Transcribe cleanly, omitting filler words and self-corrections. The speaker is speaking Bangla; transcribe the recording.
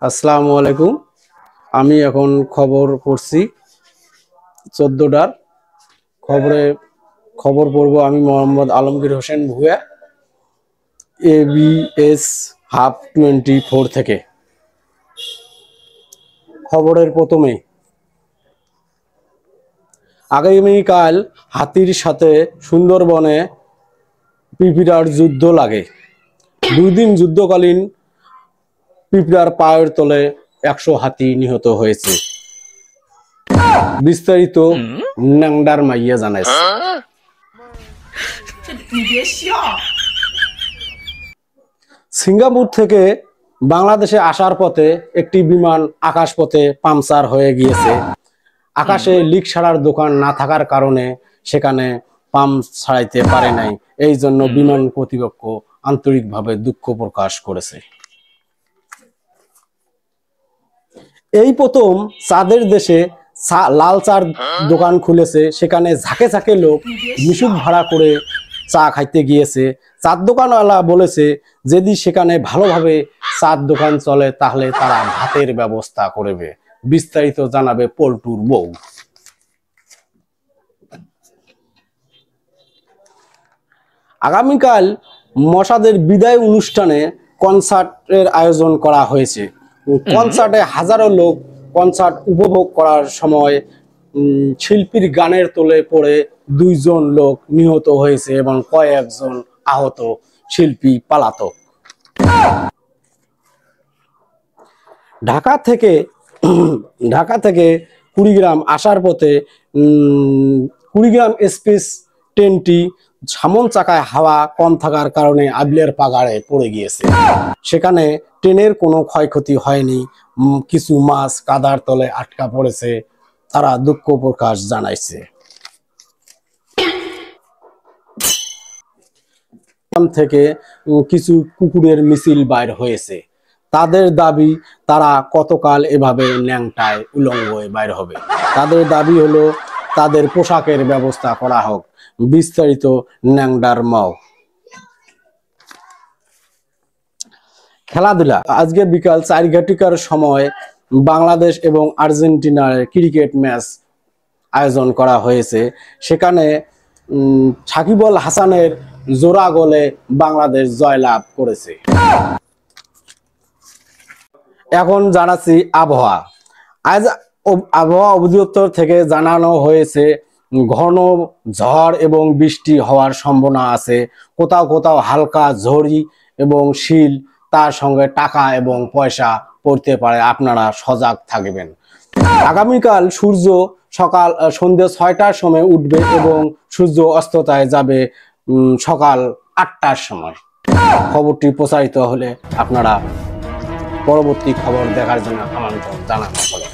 আসসালামু আলাইকুম। আমি এখন খবর পড়ছি 14টার খবর পড়ব আমি মোহাম্মদ আলমগীর হোসেন ভুয়া, ABS হাব 24 থেকে। খবরের প্রথমে, আগামীকাল হাতির সাথে সুন্দরবনে পিঁপড়ার যুদ্ধ লাগে। 2 দিন যুদ্ধকালীন পিঁপড়ার পায়ের তলে 100 হাতি নিহত হয়েছে। বিস্তারিত ন্যাংডার মাইয়া জানাইছে। সিঙ্গাপুর থেকে বাংলাদেশে আসার পথে একটি বিমান আকাশপথে পাংচার হয়ে গিয়েছে। আকাশে লিক ছাড়ার দোকান না থাকার কারণে সেখানে পাম্প ছাড়াইতে পারে নাই। এই জন্য বিমান কর্তৃপক্ষ আন্তরিকভাবে দুঃখ প্রকাশ করেছে। এই প্রথম চাঁদের দেশে লাল চার দোকান খুলেছে। সেখানে ঝাঁকে ঝাঁকে লোক মিশুক ভাড়া করে চা খাইতে গিয়েছে। চার দোকানওয়ালা বলেছে যদি সেখানে ভালোভাবে চার দোকান চলে তাহলে তারা ভাতের ব্যবস্থা করবে। বিস্তারিত জানাবে পল্টুর বউ। আগামীকাল মশাদের বিদায় অনুষ্ঠানে কনসার্টের আয়োজন করা হয়েছে। কনসার্টে হাজারো লোক কনসার্ট উপভোগ করার সময় শিল্পীর গানের তোলে পড়ে 2 জন লোক নিহত হয়েছে এবং কয়েকজন আহত। শিল্পী পলাতক। ঢাকা থেকে কুড়িগ্রাম আসার পথে কুড়িগ্রাম এক্সপ্রেস ট্রেনটি সামন চাকায় হাওয়া কম থাকার কারণে আবলের পাগাড়ে পড়ে গিয়েছে। সেখানে ট্রেনের কোনো ক্ষয়ক্ষতি হয়নি। কিছু মাছ কাদার তলে আটকা পড়েছে। তারা দুঃখ প্রকাশ জানাইছে। থেকে কিছু কুকুরের মিছিল বাইর হয়েছে। তাদের দাবি তারা কতকাল এভাবে ন্যাংটায় উলঙ্গয়ে বাইর হবে। তাদের দাবি হলো তাদের পোশাকের ব্যবস্থা করা হোক। বিস্তারিত ন্যাংডার মাও। খেলাধুলা, আজকে বিকাল 4:00 সময় বাংলাদেশ এবং আর্জেন্টিনার ক্রিকেট ম্যাচ আয়োজন করা হয়েছে। সেখানে সাকিব আল হাসানের জোড়া গোলে বাংলাদেশ জয়লাভ করেছে। এখন জানাচ্ছি আবহাওয়া। আজ আবহাওয়া অধিদপ্তর থেকে জানানো হয়েছে ঘন ঝড় এবং বৃষ্টি হওয়ার সম্ভাবনা আছে। কোথাও কোথাও হালকা ঝড়ি এবং শিল, তার সঙ্গে টাকা এবং পয়সা পড়তে পারে। আপনারা সজাগ থাকবেন। আগামীকাল সূর্য সন্ধ্যে 6টার সময় উঠবে এবং সূর্য অস্ততায় যাবে সকাল 8টার সময়। খবরটি প্রচারিত হলে আপনারা পরবর্তী খবর দেখার জন্য আমন্ত্রণ জানানো হলো।